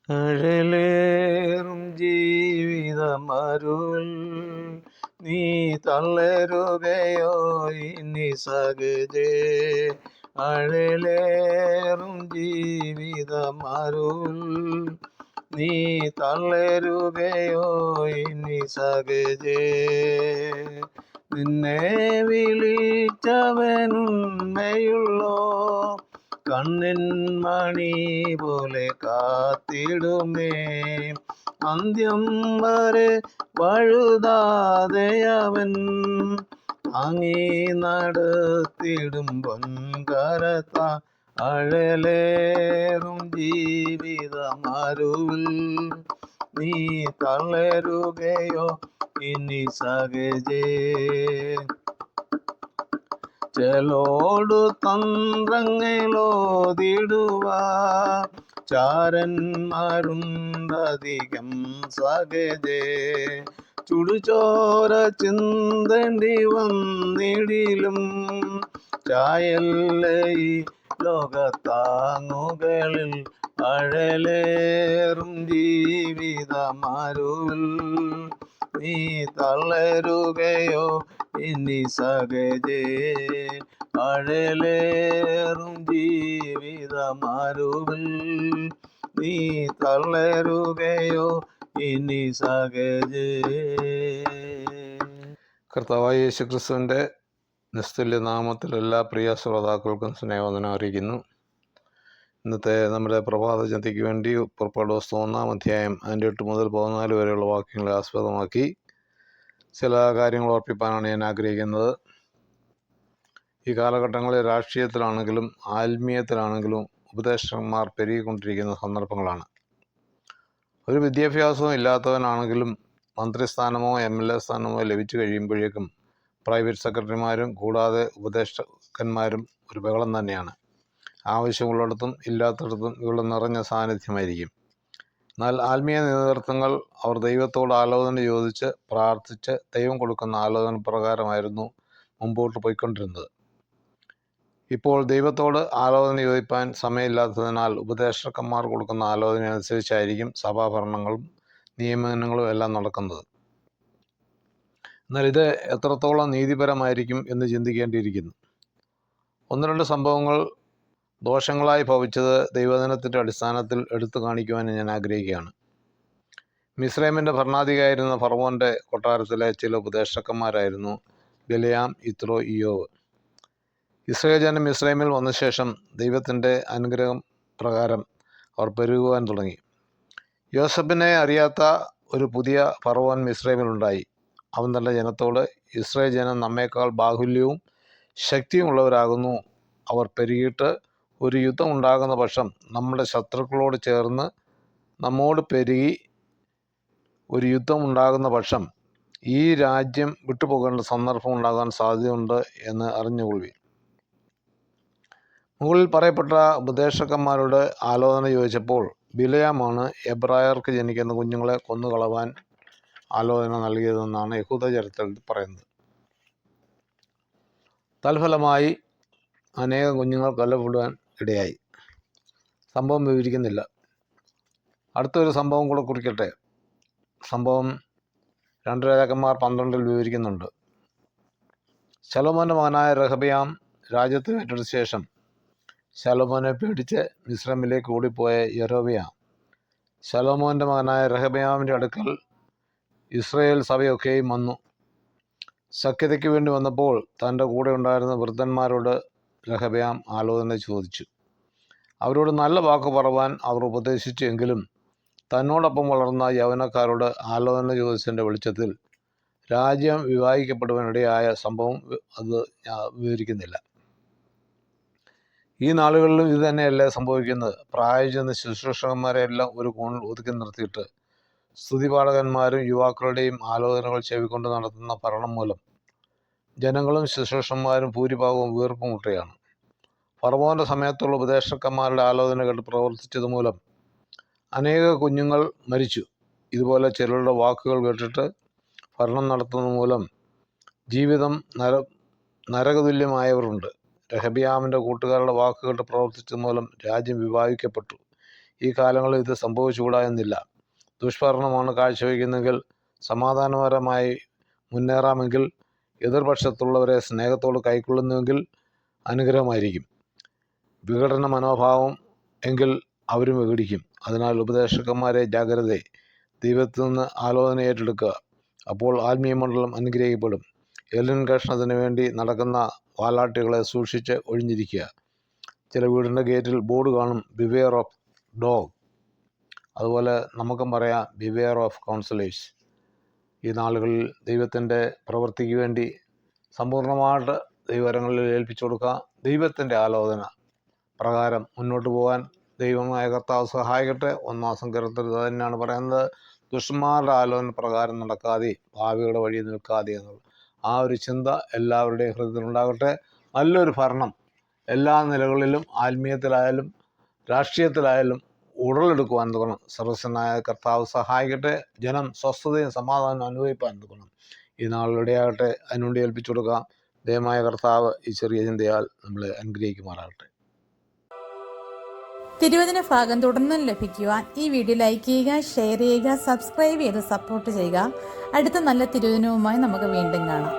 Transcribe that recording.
അഴലേറും ജീവിതമരുൾ നീ തളരുകയോ ഇനി സകജേ. അഴലേറും ജീവിതമരുൾ നീ തളരുകയോ ഇനി സകജേ. നിന്നെ വിളിച്ചവനുണ്മയുള്ളോ കണ്ണിൻ മണി പോലെ കാത്തിടുമേ. അന്ത്യം വരെ വഴുതാതെയവൻ താങ്ങി നടത്തിടും പൊൻകരത്ത. അഴലേറും ജീവിതമരുൾ നീ തളരുകയോ ഇനി സകജേ. ചെലോടു തന്ത്രങ്ങളോതിടുവ ചാരന്മാരുണ്ടധികം സകജേ. ചുടുചോര ചിന്തേണ്ടി വന്നിടിലും ചായല്ലേ ഈ ലോകത്താങ്ങുകളിൽ. അഴലേറും ജീവിതമരുൾ നീ തളരുകയോ ഇനി സകജേ. അഴലേറും ജീവിതമരുൾ നീ തളരുകയോ ഇനി സകജേ. കർത്താവായ യേശുക്രിസ്തുവിൻ്റെ നിസ്തുല്യ നാമത്തിൽ എല്ലാ പ്രിയ ശ്രോതാക്കൾക്കും സ്നേഹവന്ദനം അറിയിക്കുന്നു. ഇന്നത്തെ നമ്മുടെ പ്രഭാത ചിന്തയ്ക്ക് വേണ്ടി പുറപ്പാട് പുസ്തകം 1-ാം അധ്യായം 8 മുതൽ 14 വരെയുള്ള വാക്യങ്ങളെ ആസ്പദമാക്കി ചില കാര്യങ്ങൾ ഓർപ്പിക്കാനാണ് ഞാൻ ആഗ്രഹിക്കുന്നത്. ഈ കാലഘട്ടങ്ങളിൽ രാഷ്ട്രീയത്തിലാണെങ്കിലും ആത്മീയത്തിലാണെങ്കിലും ഉപദേഷ്ടന്മാർ പെരുകിക്കൊണ്ടിരിക്കുന്ന സന്ദർഭങ്ങളാണ്. ഒരു വിദ്യാഭ്യാസവും ഇല്ലാത്തവനാണെങ്കിലും മന്ത്രിസ്ഥാനമോ MLA സ്ഥാനമോ ലഭിച്ചു കഴിയുമ്പോഴേക്കും പ്രൈവറ്റ് സെക്രട്ടറിമാരും കൂടാതെ ഉപദേഷ്ടകന്മാരും ഒരു ബഹളം തന്നെയാണ്. ആവശ്യമുള്ളിടത്തും ഇല്ലാത്തിടത്തും ഇവരുടെ നിറഞ്ഞ സാന്നിധ്യമായിരിക്കും. എന്നാൽ ആത്മീയ നേതൃത്വങ്ങൾ അവർ ദൈവത്തോട് ആലോചന ചോദിച്ച് പ്രാർത്ഥിച്ച് ദൈവം കൊടുക്കുന്ന ആലോചന പ്രകാരമായിരുന്നു മുമ്പോട്ട് പോയിക്കൊണ്ടിരുന്നത്. ഇപ്പോൾ ദൈവത്തോട് ആലോചന ചോദിപ്പാൻ സമയമില്ലാത്തതിനാൽ ഉപദേഷ്ടന്മാർ കൊടുക്കുന്ന ആലോചന അനുസരിച്ചായിരിക്കും സഭാഭരണങ്ങളും നിയമനങ്ങളും എല്ലാം നടക്കുന്നത്. എന്നാൽ ഇത് എത്രത്തോളം നീതിപരമായിരിക്കും എന്ന് ചിന്തിക്കേണ്ടിയിരിക്കുന്നു. 1-2 സംഭവങ്ങൾ ദോഷങ്ങളായി ഭവിച്ചത് ദൈവദിനത്തിൻ്റെ അടിസ്ഥാനത്തിൽ എടുത്തു കാണിക്കുവാൻ ഞാൻ ആഗ്രഹിക്കുകയാണ്. മിസ്രൈമിൻ്റെ ഭരണാധികാരിയായിരുന്ന ഫറവോൻ്റെ കൊട്ടാരത്തിലെ ചില ഉപദേഷ്ടന്മാരായിരുന്നു ബിലെയാം, യിത്രോ, ഇയ്യോവ്. ഇസ്രായേൽ ജനം മിസ്രൈമിൽ വന്ന ശേഷം ദൈവത്തിൻ്റെ അനുഗ്രഹം പ്രകാരം അവർ പെരുകുവാൻ തുടങ്ങി. യോസഫിനെ അറിയാത്ത ഒരു പുതിയ ഫറവോൻ മിസ്രൈമിലുണ്ടായി. അവൻ തൻ്റെ ജനത്തോട്, ഇസ്രായേൽ ജനം നമ്മേക്കാൾ ബാഹുല്യവും ശക്തിയുമുള്ളവരാകുന്നു. അവർ പെരുകിയിട്ട് ഒരു യുദ്ധം ഉണ്ടാകുന്ന പക്ഷം നമ്മുടെ ശത്രുക്കളോട് ചേർന്ന് നമ്മോട് പെരുകി ഒരു യുദ്ധം ഉണ്ടാകുന്ന പക്ഷം ഈ രാജ്യം വിട്ടുപോകേണ്ട സന്ദർഭം ഉണ്ടാകാൻ സാധ്യതയുണ്ട് എന്ന് അറിഞ്ഞുകൊള്ളുവിൻ. മുകളിൽ പറയപ്പെട്ട ഉപദേഷ്ടന്മാരോട് ആലോചന ചോദിച്ചപ്പോൾ ബിലെയാമാണ് എബ്രായർക്ക് ജനിക്കുന്ന കുഞ്ഞുങ്ങളെ കൊന്നുകളവാൻ ആലോചന നൽകിയതെന്നാണ് യഹൂദ ചരിത്രത്തിൽ പറയുന്നത്. തൽഫലമായി അനേകം കുഞ്ഞുങ്ങൾ കൊല്ലപ്പെടുവാൻ ഇടയായി. സംഭവം വിവരിക്കുന്നില്ല. അടുത്തൊരു സംഭവം കൂടെ കുറിക്കട്ടെ. സംഭവം 2 രാജാക്കന്മാർ 12 വിവരിക്കുന്നുണ്ട്. ശലോമോൻ്റെ മകനായ രഹബയാം രാജ്യത്ത് ഏറ്റെടുത്ത ശേഷം ശലോമോനെ പേടിച്ച് മിസ്രൈമിലേക്ക് ഓടിപ്പോയ യൊരോബെയാം ശലോമോൻ്റെ മകനായ രഹബയാമിൻ്റെ അടുക്കൽ ഇസ്രായേൽ സഭയൊക്കെയും വന്നു. സഖ്യതയ്ക്ക് വേണ്ടി വന്നപ്പോൾ തൻ്റെ കൂടെ ഉണ്ടായിരുന്ന വൃദ്ധന്മാരോട് രഹബയാം ആലോചന ചോദിച്ചു. അവരോട് നല്ല വാക്ക് പറവാൻ അവർ ഉപദേശിച്ചു. എങ്കിലും തന്നോടൊപ്പം വളർന്ന യൗവനക്കാരോട് ആലോചന ചോദിച്ചതിൻ്റെ വെളിച്ചത്തിൽ രാജ്യം വിവാഹിക്കപ്പെടുവാനിടയായ സംഭവം അത് വിവരിക്കുന്നില്ല. ഈ നാളുകളിലും ഇത് തന്നെയല്ലേ സംഭവിക്കുന്നത്? പ്രായം ചെന്ന ശുശ്രൂഷകന്മാരെല്ലാം ഒരു കോണിൽ ഒതുക്കി നിർത്തിയിട്ട് സ്തുതിപാഠകന്മാരും യുവാക്കളുടെയും ആലോചനകൾ ചെവിക്കൊണ്ട് നടത്തുന്ന ഭരണം മൂലം ജനങ്ങളും ശുശ്രൂഷന്മാരും ഭൂരിഭാഗവും വീർപ്പ് മുട്ടുകയാണ്. ഫറവോൻ്റെ സമയത്തുള്ള ഉപദേഷ്ടന്മാരുടെ ആലോചന കേട്ട് പ്രവർത്തിച്ചത് മൂലം അനേക കുഞ്ഞുങ്ങൾ മരിച്ചു. ഇതുപോലെ ചിലരുടെ വാക്കുകൾ കേട്ടിട്ട് ഭരണം നടത്തുന്നത് മൂലം ജീവിതം നരകതുല്യമായവരുണ്ട്. രഹബയാമിൻ്റെ കൂട്ടുകാരുടെ വാക്ക് കേട്ട് പ്രവർത്തിച്ചത് മൂലം രാജ്യം വിഭാഗിക്കപ്പെട്ടു. ഈ കാലങ്ങളിൽ ഇത് സംഭവിച്ചുകൂടാ എന്നില്ല. ദുഷ്ഭരണമാണ് കാഴ്ചവെക്കുന്നെങ്കിൽ സമാധാനപരമായി മുന്നേറാമെങ്കിൽ, എതിർപക്ഷത്തുള്ളവരെ സ്നേഹത്തോട് കൈക്കൊള്ളുന്നുവെങ്കിൽ അനുഗ്രഹമായിരിക്കും. വിഘടന മനോഭാവം എങ്കിൽ അവരും വിഘടിക്കും. അതിനാൽ ഉപദേശകന്മാരെ ജാഗ്രതയെ, ദൈവത്തിൽ നിന്ന് ആലോചന ഏറ്റെടുക്കുക. അപ്പോൾ ആത്മീയ മണ്ഡലം അനുഗ്രഹിക്കപ്പെടും. എല്ലിൻ കഷ്ണത്തിന് വേണ്ടി നടക്കുന്ന വാലാട്ടികളെ സൂക്ഷിച്ച് ഒഴിഞ്ഞിരിക്കുക. ചില വീടിൻ്റെ ഗേറ്റിൽ ബോർഡ് കാണും, ബിവെയർ ഓഫ് ഡോഗ്. അതുപോലെ നമുക്കും പറയാം, ബിവെയർ ഓഫ് കൗൺസിലേഴ്സ്. ഈ നാളുകളിൽ ദൈവത്തിൻ്റെ പ്രവൃത്തിക്ക് വേണ്ടി സമ്പൂർണ്ണമായിട്ട് ദൈവകരങ്ങളിൽ ഏൽപ്പിച്ചു കൊടുക്കുക. ദൈവത്തിൻ്റെ ആലോചന പ്രകാരം മുന്നോട്ട് പോകാൻ ദൈവമായ കർത്താവ് സഹായിക്കട്ടെ. 1 സങ്കീർത്തനത്തിൽ തന്നെയാണ് പറയുന്നത്, ദുഷ്ടന്മാരുടെ ആലോചന പ്രകാരം നടക്കാതെ പാപികളുടെ വഴി നിൽക്കാതെ എന്നുള്ളത്. ആ ഒരു ചിന്ത എല്ലാവരുടെയും ഹൃദയത്തിലുണ്ടാകട്ടെ. നല്ലൊരു ഭരണം എല്ലാ നിലകളിലും, ആത്മീയത്തിലായാലും രാഷ്ട്രീയത്തിലായാലും ഉടലെടുക്കുവാൻ തുടങ്ങണം. സർവസ്വനായ കർത്താവ് സഹായിക്കട്ടെ. ജനം സ്വസ്ഥതയും സമാധാനവും അനുഭവിപ്പാൻ തുടങ്ങണം. ഈ നാളിലൂടെയാകട്ടെ. അതിനുവേണ്ടി ഏൽപ്പിച്ചു കൊടുക്കാം. ദൈവമായ കർത്താവ് ഈ ചെറിയ ചിന്തയാൽ നമ്മളെ അനുഗ്രഹിക്കുമാറാകട്ടെ. തിരുവചന ഭാഗം തുടർന്നും ലഭിക്കുവാൻ ഈ വീഡിയോ ലൈക്ക് ചെയ്യുക, ഷെയർ ചെയ്യുക, സബ്സ്ക്രൈബ് ചെയ്ത് സപ്പോർട്ട് ചെയ്യുക. അടുത്ത നല്ല തിരുവചനവുമായി നമുക്ക് വീണ്ടും കാണാം.